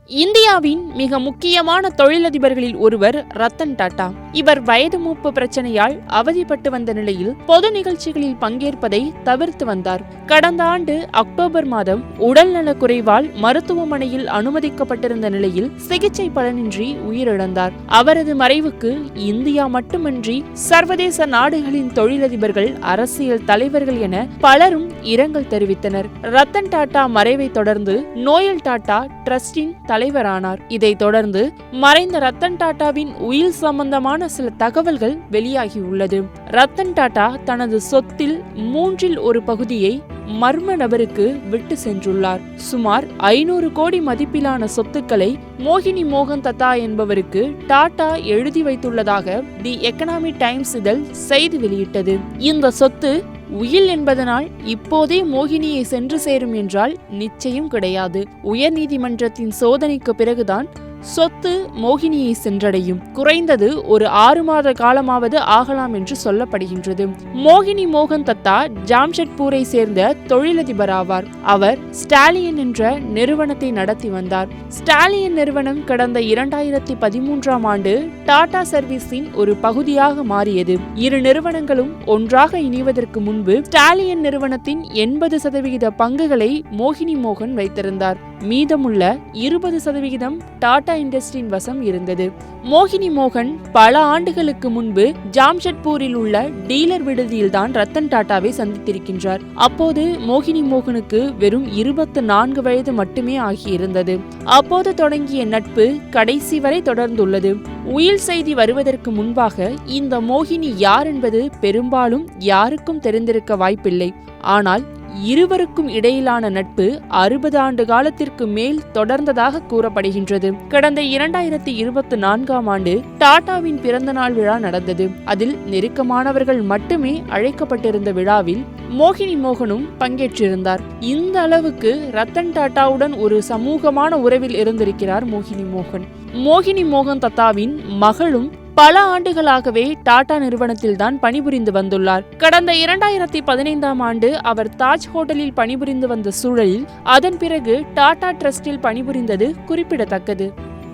இந்தியாவின் மிக முக்கியமான தொழிலதிபர்களில் ஒருவர் ரத்தன் டாடா. இவர் வயது மூப்பு பிரச்சனையால் அவதிப்பட்டு வந்த நிலையில் பொது நிகழ்ச்சிகளில் பங்கேற்பதை தவிர்த்து வந்தார். கடந்த ஆண்டு அக்டோபர் மாதம் உடல்நலக் குறைவால் மருத்துவமனையில் அனுமதிக்கப்பட்டிருந்த நிலையில் சிகிச்சை பலனின்றி உயிரிழந்தார். அவரது மறைவுக்கு இந்தியா மட்டுமின்றி சர்வதேச நாடுகளின் தொழிலதிபர்கள், அரசியல் தலைவர்கள் என பலரும் இரங்கல் தெரிவித்தனர். ரத்தன் டாடா மறைவை தொடர்ந்து நோயல் டாடா டிரஸ்டின் தலைவரானார். இதைத் தொடர்ந்து மறைந்த ரத்தன் டாடாவின் உயில் சம்பந்தமான சில தகவல்கள் வெளியாகியுள்ளது. ரத்தன் டாடா தனது சொத்தில் 1/3 பகுதியை மர்ம நபருக்கு விட்டு சென்றுள்ளார். சுமார் 500 கோடி மதிப்பிலான சொத்துக்களை மோகினி மோகன் தத்தா என்பவருக்கு டாடா எழுதி வைத்துள்ளதாக தி எக்கனாமிக் டைம்ஸ் இதழ் செய்தி வெளியிட்டது. இந்த சொத்து உயில் என்பதனால் இப்போதே மோகினியை சென்று சேரும் என்றால் நிச்சயம் கிடையாது. உயர்நீதிமன்றத்தின் சோதனைக்கு பிறகுதான் சொத்து மோகினியை சென்றடையும். குறைந்தது ஒரு 6 மாத காலமாவது ஆகலாம் என்று சொல்லப்படுகின்றது. மோகினி மோகன் தத்தா ஜாம்ஷெட்பூரை சேர்ந்த தொழிலதிபர் ஆவார். அவர் ஸ்டாலியன் என்ற நிறுவனத்தை நடத்தி வந்தார். ஸ்டாலியன் நிறுவனம் கடந்த 2013ஆம் ஆண்டு டாடா சர்வீஸின் ஒரு பகுதியாக மாறியது. இரு நிறுவனங்களும் ஒன்றாக இணைவதற்கு முன்பு ஸ்டாலியன் நிறுவனத்தின் 80% பங்குகளை மோகினி மோகன் வைத்திருந்தார். மீதமுள்ள 20% டாடா இண்டஸ்ட்ரியின் வசம் இருந்தது. மோகினி மோகன் பல ஆண்டுகளுக்கு முன்பு ஜாம்ஷெட்பூரில் உள்ள டீலர் விடுதியில்தான் ரத்தன் டாடாவை சந்தித்திருக்கின்றார். அப்போது மோகினி மோகனுக்கு வெறும் 24 வயது மட்டுமே ஆகியிருந்தது. அப்போது தொடங்கிய நட்பு கடைசி வரை தொடர்ந்துள்ளது. உயில் செய்தி வருவதற்கு முன்பாக இந்த மோகினி யார் என்பது பெரும்பாலும் யாருக்கும் தெரிந்திருக்க வாய்ப்பில்லை. ஆனால் இருவருக்கும் இடையிலான நட்பு 60 ஆண்டு காலத்திற்கு மேல் தொடர்ந்ததாக கூறப்படுகின்றது. கடந்த 2024ஆம் ஆண்டு டாடாவின் பிறந்த நாள் விழா நடந்தது. அதில் நெருக்கமானவர்கள் மட்டுமே அழைக்கப்பட்டிருந்த விழாவில் மோகினி மோகனும் பங்கேற்றிருந்தார். இந்த அளவுக்கு ரத்தன் டாடாவுடன் ஒரு சமூகமான உறவில் இருந்திருக்கிறார் மோகினி மோகன். மோகினி மோகன் தத்தாவின் மகளும் பல ஆண்டுகளாகவே டாடா நிறுவனத்தில் தான் பணிபுரிந்து வந்துள்ளார். கடந்த 2015ஆம் ஆண்டு அவர் தாஜ் ஹோட்டலில் பணிபுரிந்து வந்த சூழலில் அதன் பிறகு டாடா டிரஸ்டில் பணிபுரிந்தது குறிப்பிடத்தக்கது.